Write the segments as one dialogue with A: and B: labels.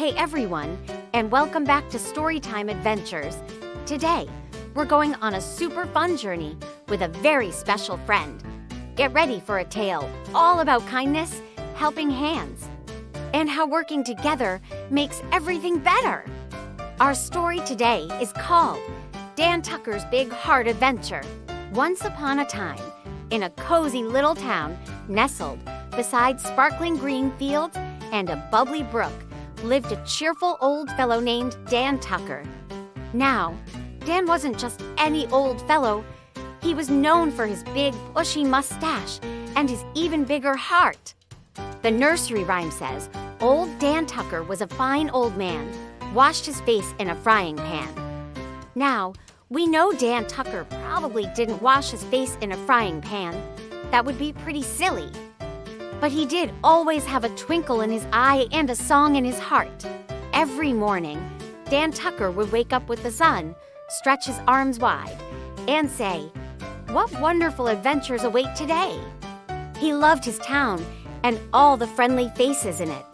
A: Hey everyone, and welcome back to Storytime Adventures. Today, we're going on a super fun journey with a very special friend. Get ready for a tale all about kindness, helping hands, and how working together makes everything better. Our story today is called Dan Tucker's Big Heart Adventure. Once upon a time, in a cozy little town nestled beside sparkling green fields and a bubbly brook, lived a cheerful old fellow named Dan Tucker. Now, Dan wasn't just any old fellow. He was known for his big, bushy mustache and his even bigger heart. The nursery rhyme says, "Old Dan Tucker was a fine old man, washed his face in a frying pan." Now, we know Dan Tucker probably didn't wash his face in a frying pan. That would be pretty silly. But he did always have a twinkle in his eye and a song in his heart. Every morning, Dan Tucker would wake up with the sun, stretch his arms wide, and say, "What wonderful adventures await today?" He loved his town and all the friendly faces in it.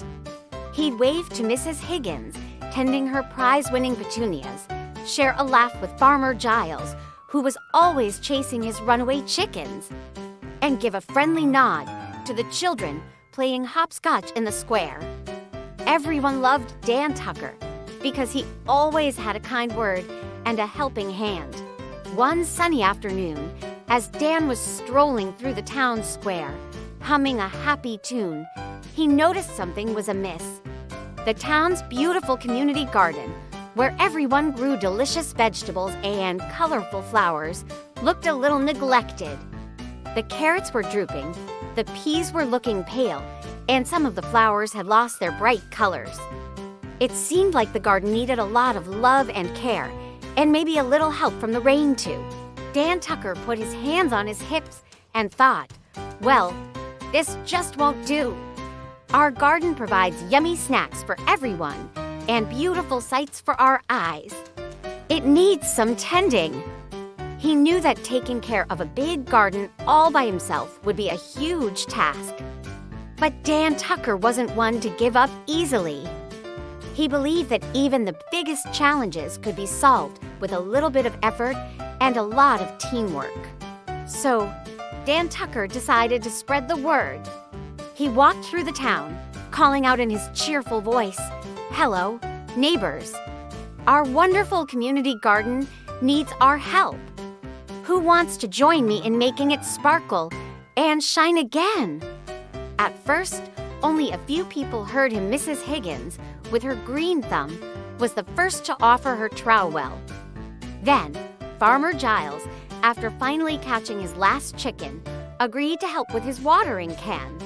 A: He'd wave to Mrs. Higgins, tending her prize-winning petunias, share a laugh with Farmer Giles, who was always chasing his runaway chickens, and give a friendly nod to the children playing hopscotch in the square. Everyone loved Dan Tucker because he always had a kind word and a helping hand. One sunny afternoon, as Dan was strolling through the town square, humming a happy tune, he noticed something was amiss. The town's beautiful community garden, where everyone grew delicious vegetables and colorful flowers, looked a little neglected. The carrots were drooping, the peas were looking pale, and some of the flowers had lost their bright colors. It seemed like the garden needed a lot of love and care, and maybe a little help from the rain too. Dan Tucker put his hands on his hips and thought, "Well, this just won't do. Our garden provides yummy snacks for everyone and beautiful sights for our eyes. It needs some tending." He knew that taking care of a big garden all by himself would be a huge task. But Dan Tucker wasn't one to give up easily. He believed that even the biggest challenges could be solved with a little bit of effort and a lot of teamwork. So, Dan Tucker decided to spread the word. He walked through the town, calling out in his cheerful voice, "Hello, neighbors. Our wonderful community garden needs our help. Who wants to join me in making it sparkle and shine again?" At first, only a few people heard him. Mrs. Higgins, with her green thumb, was the first to offer her trowel. Then, Farmer Giles, after finally catching his last chicken, agreed to help with his watering can.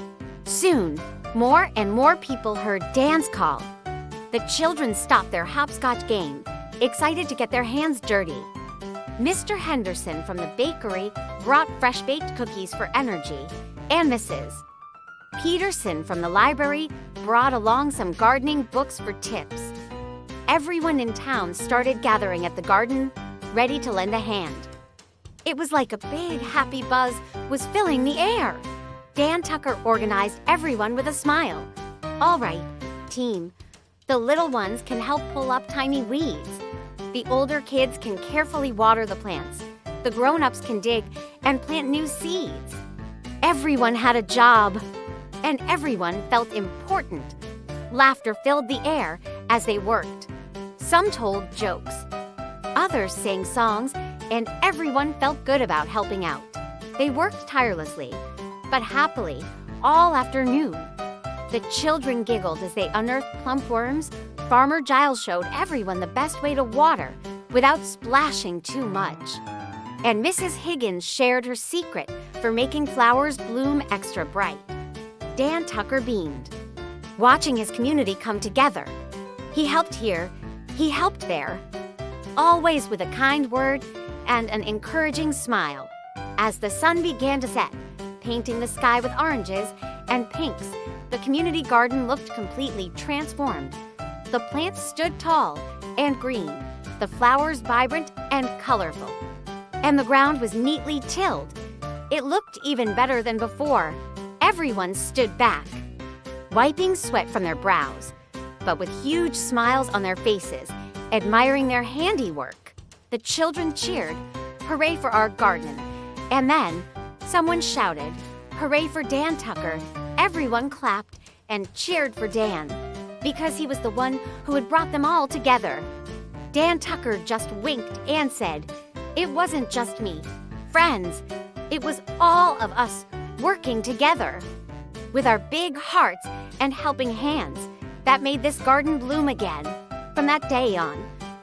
A: Soon, more and more people heard Dan's call. The children stopped their hopscotch game, excited to get their hands dirty. Mr. Henderson from the bakery brought fresh-baked cookies for energy, and Mrs. Peterson from the library brought along some gardening books for tips. Everyone in town started gathering at the garden, ready to lend a hand. It was like a big happy buzz was filling the air. Dan Tucker organized everyone with a smile. "All right, team. The little ones can help pull up tiny weeds. The older kids can carefully water the plants. The grown-ups can dig and plant new seeds." Everyone had a job, and everyone felt important. Laughter filled the air as they worked. Some told jokes. Others sang songs, and everyone felt good about helping out. They worked tirelessly, but happily, all afternoon. The children giggled as they unearthed plump worms. Farmer Giles showed everyone the best way to water without splashing too much. And Mrs. Higgins shared her secret for making flowers bloom extra bright. Dan Tucker beamed, watching his community come together. He helped here, he helped there, always with a kind word and an encouraging smile. As the sun began to set, painting the sky with oranges and pinks, the community garden looked completely transformed. The plants stood tall and green, the flowers vibrant and colorful, and the ground was neatly tilled. It looked even better than before. Everyone stood back, wiping sweat from their brows. but with huge smiles on their faces, admiring their handiwork. The children cheered, "Hooray for our garden!" And then someone shouted, "Hooray for Dan Tucker!" Everyone clapped and cheered for Dan, because he was the one who had brought them all together. Dan Tucker just winked and said, "It wasn't just me, friends. It was all of us working together." With our big hearts and helping hands, that made this garden bloom again. From that day on,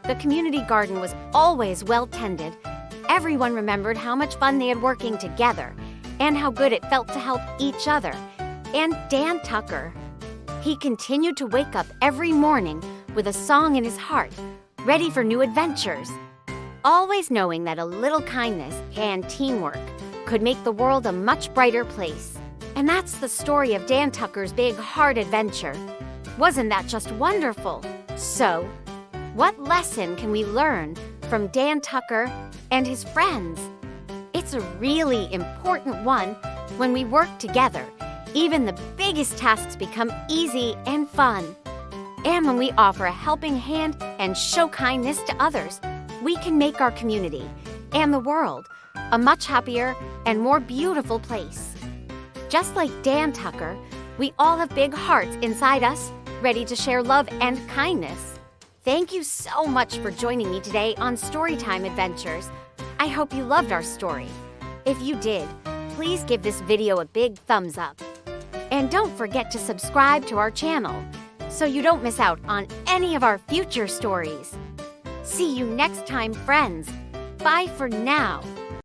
A: the community garden was always well tended. Everyone remembered how much fun they had working together and how good it felt to help each other. And Dan Tucker, he continued to wake up every morning with a song in his heart, ready for new adventures, always knowing that a little kindness and teamwork could make the world a much brighter place. And that's the story of Dan Tucker's Big Heart Adventure. Wasn't that just wonderful? So, what lesson can we learn from Dan Tucker and his friends? It's a really important one. When we work together, even the biggest tasks become easy and fun. And when we offer a helping hand and show kindness to others, we can make our community and the world a much happier and more beautiful place. Just like Dan Tucker, we all have big hearts inside us, ready to share love and kindness. Thank you so much for joining me today on Storytime Adventures. I hope you loved our story. If you did, please give this video a big thumbs up. And don't forget to subscribe to our channel so you don't miss out on any of our future stories. See you next time, friends. Bye for now.